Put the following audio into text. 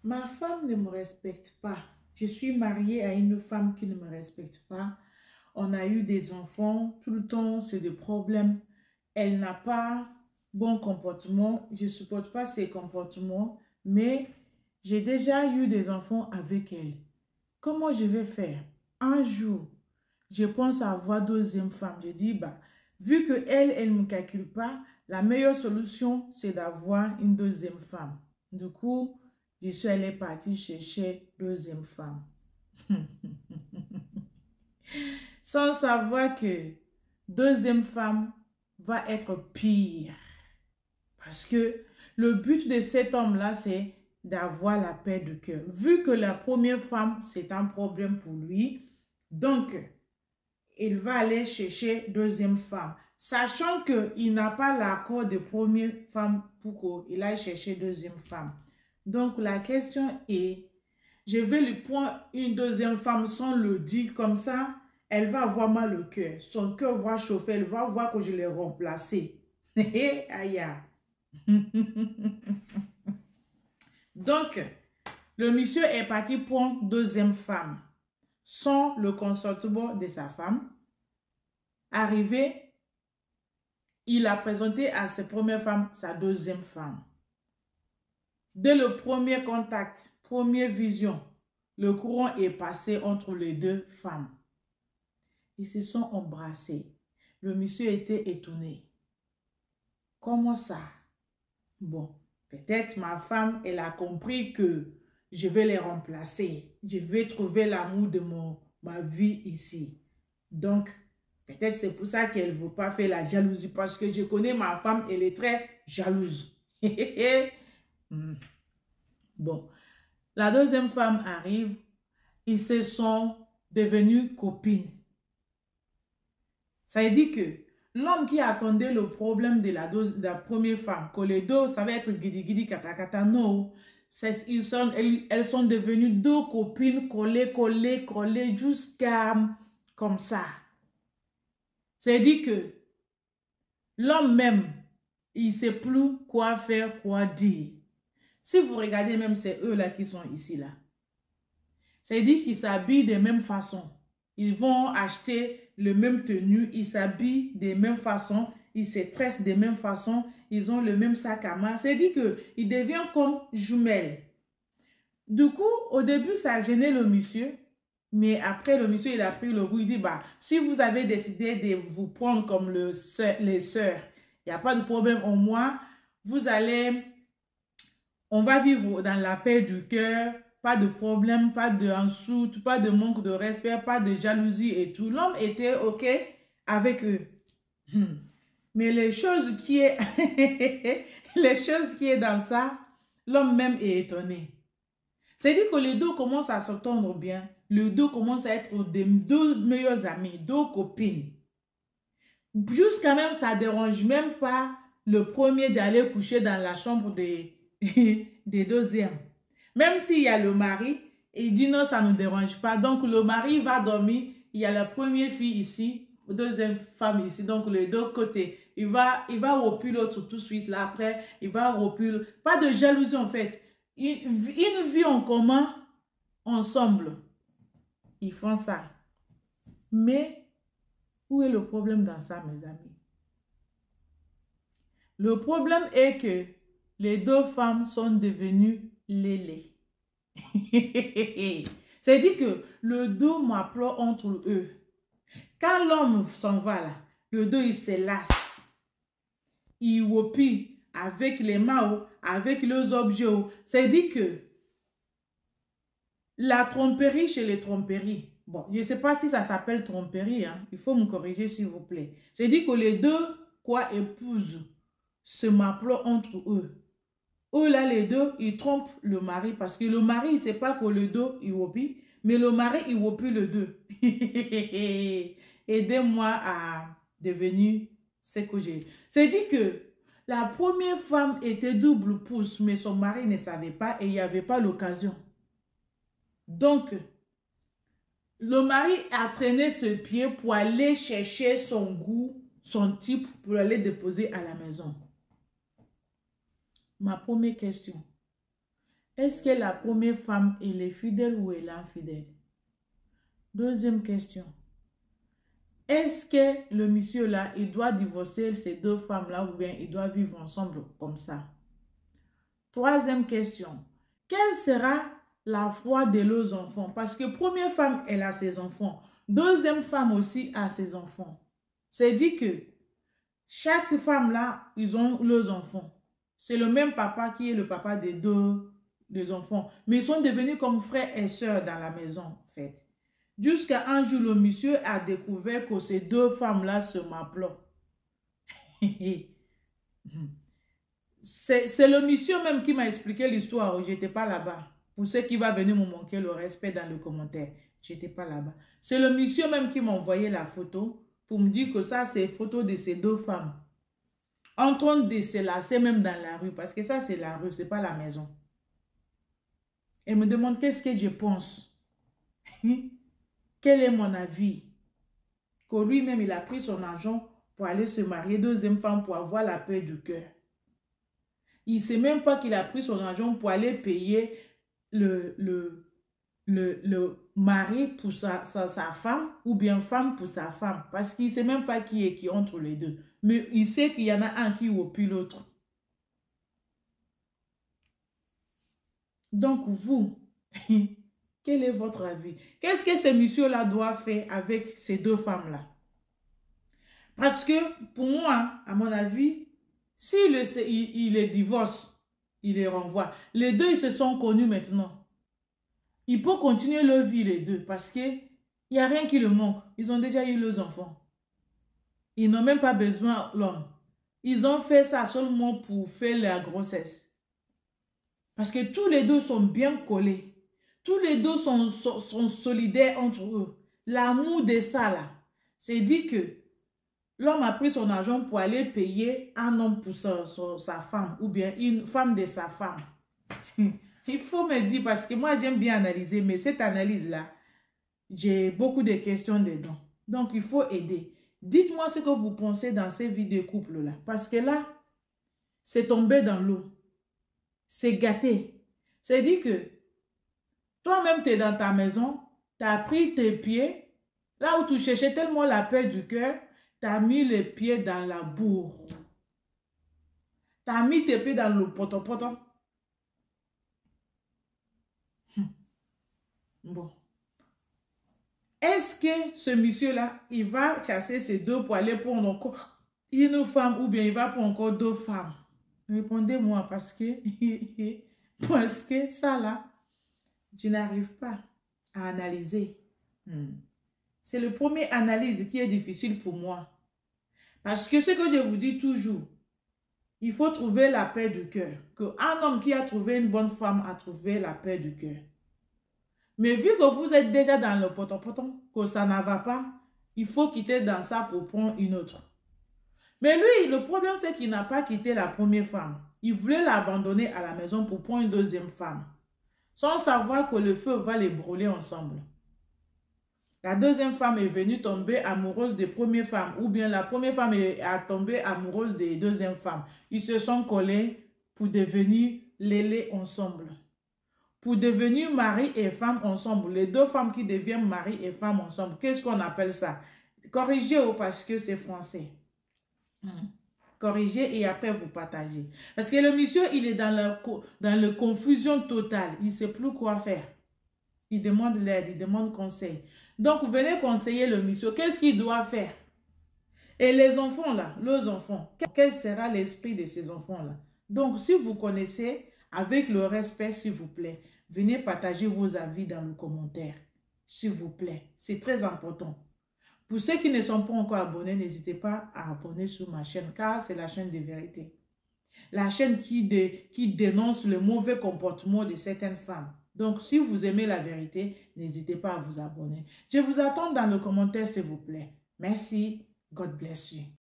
Ma femme ne me respecte pas. Je suis mariée à une femme qui ne me respecte pas. On a eu des enfants. Tout le temps, c'est des problèmes. Elle n'a pas bon comportement. Je ne supporte pas ses comportements. Mais j'ai déjà eu des enfants avec elle. Comment je vais faire? Un jour, je pense avoir deuxième femme. Je dis, bah, vu que elle ne me calcule pas, la meilleure solution, c'est d'avoir une deuxième femme. Du coup, je suis allée partir chercher deuxième femme. Sans savoir que deuxième femme va être pire. Parce que le but de cet homme-là, c'est d'avoir la paix de cœur. Vu que la première femme, c'est un problème pour lui, donc il va aller chercher deuxième femme. Sachant qu'il n'a pas l'accord de première femme pour qu'il aille chercher deuxième femme. Donc la question est, je vais lui prendre une deuxième femme sans le dire comme ça, elle va avoir mal au cœur. Son cœur va chauffer, elle va voir que je l'ai remplacé. Aïe. Donc, le monsieur est parti prendre deuxième femme sans le consentement de sa femme. Arrivé, il a présenté à sa première femme sa deuxième femme. Dès le premier contact, première vision, le courant est passé entre les deux femmes. Ils se sont embrassés. Le monsieur était étonné. Comment ça? Bon, peut-être ma femme, elle a compris que je vais les remplacer. Je vais trouver l'amour de ma vie ici. Donc, peut-être c'est pour ça qu'elle ne veut pas faire la jalousie. Parce que je connais ma femme, elle est très jalouse. Bon, la deuxième femme arrive. Ils se sont devenus copines. Ça veut dire que l'homme qui attendait le problème de la première femme, que les deux, ça va être guidi guidi kata kata, non. Elles sont devenues deux copines collées jusqu'à comme ça. C'est-à-dire que l'homme même, il ne sait plus quoi faire, quoi dire. Si vous regardez même, c'est eux là qui sont ici là. C'est-à-dire qu'ils s'habillent de la même façon. Ils vont acheter le même tenue, ils s'habillent de la même façon, ils se tressent de la même façon, ils ont le même sac à main. C'est-à-dire qu'ils deviennent comme jumelles. Du coup, au début, ça a gêné le monsieur. Mais après, le monsieur, il a pris le goût. Il dit, bah, si vous avez décidé de vous prendre comme les sœurs, il n'y a pas de problème. Au moins, on va vivre dans la paix du cœur. Pas de problème, pas de insulte, pas de manque de respect, pas de jalousie et tout. L'homme était OK avec eux. Mais les choses qui est, les choses qui est dans ça, l'homme même est étonné. C'est-à-dire que les deux commencent à s'entendre bien. Les deux commencent à être des deux meilleurs amis, deux copines. Jusqu'à même, ça ne dérange même pas le premier d'aller coucher dans la chambre des deuxièmes. Même s'il y a le mari, il dit non, ça ne nous dérange pas. Donc, le mari va dormir. Il y a la première fille ici, deuxième femme ici. Donc, les deux côtés. Il va repuler l'autre tout de suite. Là, après, il va repuler. Pas de jalousie, en fait. Une vie en commun, ensemble. Ils font ça. Mais, où est le problème dans ça, mes amis? Le problème est que les deux femmes sont devenues lélé. C'est-à-dire que le dos m'applaud entre eux. Quand l'homme s'en va là, le dos il se lasse. Il wopie avec les mains, avec les objets. C'est-à-dire que la tromperie chez les tromperies, bon, je ne sais pas si ça s'appelle tromperie, hein, il faut me corriger s'il vous plaît. C'est-à-dire que les deux, épouses se m'applaudent entre eux. Eux là, les deux, ils trompent le mari parce que le mari, il ne sait pas que le deux, il wopie, mais le mari, il wopie le deux. Aidez-moi à devenir ce que j'ai. C'est-à-dire que la première femme était double pouce, mais son mari ne savait pas et il n'y avait pas l'occasion. Donc, le mari a traîné ce pied pour aller chercher son goût, son type, pour aller déposer à la maison. Ma première question, Est-ce que la première femme, elle est fidèle ou elle est infidèle? Deuxième question. Est-ce que le monsieur là, il doit divorcer ces deux femmes-là ou bien il doit vivre ensemble comme ça? Troisième question. Quelle sera la foi de leurs enfants? Parce que première femme, elle a ses enfants. Deuxième femme aussi a ses enfants. C'est dit que chaque femme là, ils ont leurs enfants. C'est le même papa qui est le papa des deux enfants. Mais ils sont devenus comme frères et sœurs dans la maison, en fait. Jusqu'à un jour, le monsieur a découvert que ces deux femmes-là se m'appelaient. C'est le monsieur même qui m'a expliqué l'histoire. Je n'étais pas là-bas. Pour ceux qui vont venir me manquer le respect dans le commentaire, je n'étais pas là-bas. C'est le monsieur même qui m'a envoyé la photo pour me dire que ça, c'est une photo de ces deux femmes. En train de se lasser même dans la rue. Parce que ça, c'est la rue, ce n'est pas la maison. Elle me demande qu'est-ce que je pense. Quel est mon avis? Que lui-même, il a pris son argent pour aller se marier, deuxième femme, pour avoir la paix du cœur. Il ne sait même pas qu'il a pris son argent pour aller payer le mari pour sa femme ou bien femme pour sa femme. Parce qu'il ne sait même pas qui est qui entre les deux. Mais il sait qu'il y en a un qui opie l'autre. Donc vous, quel est votre avis? Qu'est-ce que ce monsieur-là doit faire avec ces deux femmes-là? Parce que pour moi, à mon avis, s'il les divorce, il les renvoie. Les deux, ils se sont connus maintenant. Ils peuvent continuer leur vie, les deux, parce qu'il n'y a rien qui le manque. Ils ont déjà eu leurs enfants. Ils n'ont même pas besoin de l'homme. Ils ont fait ça seulement pour faire la grossesse. Parce que tous les deux sont bien collés. Tous les deux sont solidaires entre eux. L'amour de ça, là, c'est dit que l'homme a pris son argent pour aller payer un homme pour sa femme ou bien une femme de sa femme. Il faut me dire, parce que moi j'aime bien analyser, mais cette analyse-là, j'ai beaucoup de questions dedans. Donc il faut aider. Dites-moi ce que vous pensez dans ces vidéos couples-là. Parce que là, c'est tombé dans l'eau. C'est gâté. C'est dit que toi-même, tu es dans ta maison, tu as pris tes pieds, là où tu cherchais tellement la paix du cœur, tu as mis les pieds dans la bourre. Tu as mis tes pieds dans le poto-poto. Bon. Est-ce que ce monsieur-là, il va chasser ces deux pour aller prendre encore une femme ou bien il va prendre encore deux femmes? Répondez-moi parce que ça là, je n'arrive pas à analyser. C'est le premier analyse qui est difficile pour moi. Parce que ce que je vous dis toujours, il faut trouver la paix du cœur. Qu'un homme qui a trouvé une bonne femme a trouvé la paix du cœur. Mais vu que vous êtes déjà dans le poton-poton, que ça ne va pas, il faut quitter dans ça pour prendre une autre. Mais lui, le problème c'est qu'il n'a pas quitté la première femme. Il voulait l'abandonner à la maison pour prendre une deuxième femme. Sans savoir que le feu va les brûler ensemble. La deuxième femme est venue tomber amoureuse des premières femmes. Ou bien la première femme a tombé amoureuse des deuxièmes femmes. Ils se sont collés pour devenir lélés ensemble. Pour devenir mari et femme ensemble. Les deux femmes qui deviennent mari et femme ensemble. Qu'est-ce qu'on appelle ça? Corrigez-vous parce que c'est français. Corrigez et après vous partagez. Parce que le monsieur, il est dans la confusion totale. Il ne sait plus quoi faire. Il demande l'aide, il demande conseil. Donc, venez conseiller le monsieur. Qu'est-ce qu'il doit faire? Et les enfants là, leurs enfants, quel sera l'esprit de ces enfants-là? Donc, si vous connaissez, avec le respect, s'il vous plaît, venez partager vos avis dans le commentaire. S'il vous plaît, c'est très important. Pour ceux qui ne sont pas encore abonnés, n'hésitez pas à abonner sur ma chaîne, car c'est la chaîne de vérité. La chaîne qui dénonce le mauvais comportement de certaines femmes. Donc, si vous aimez la vérité, n'hésitez pas à vous abonner. Je vous attends dans le commentaire, s'il vous plaît. Merci. God bless you.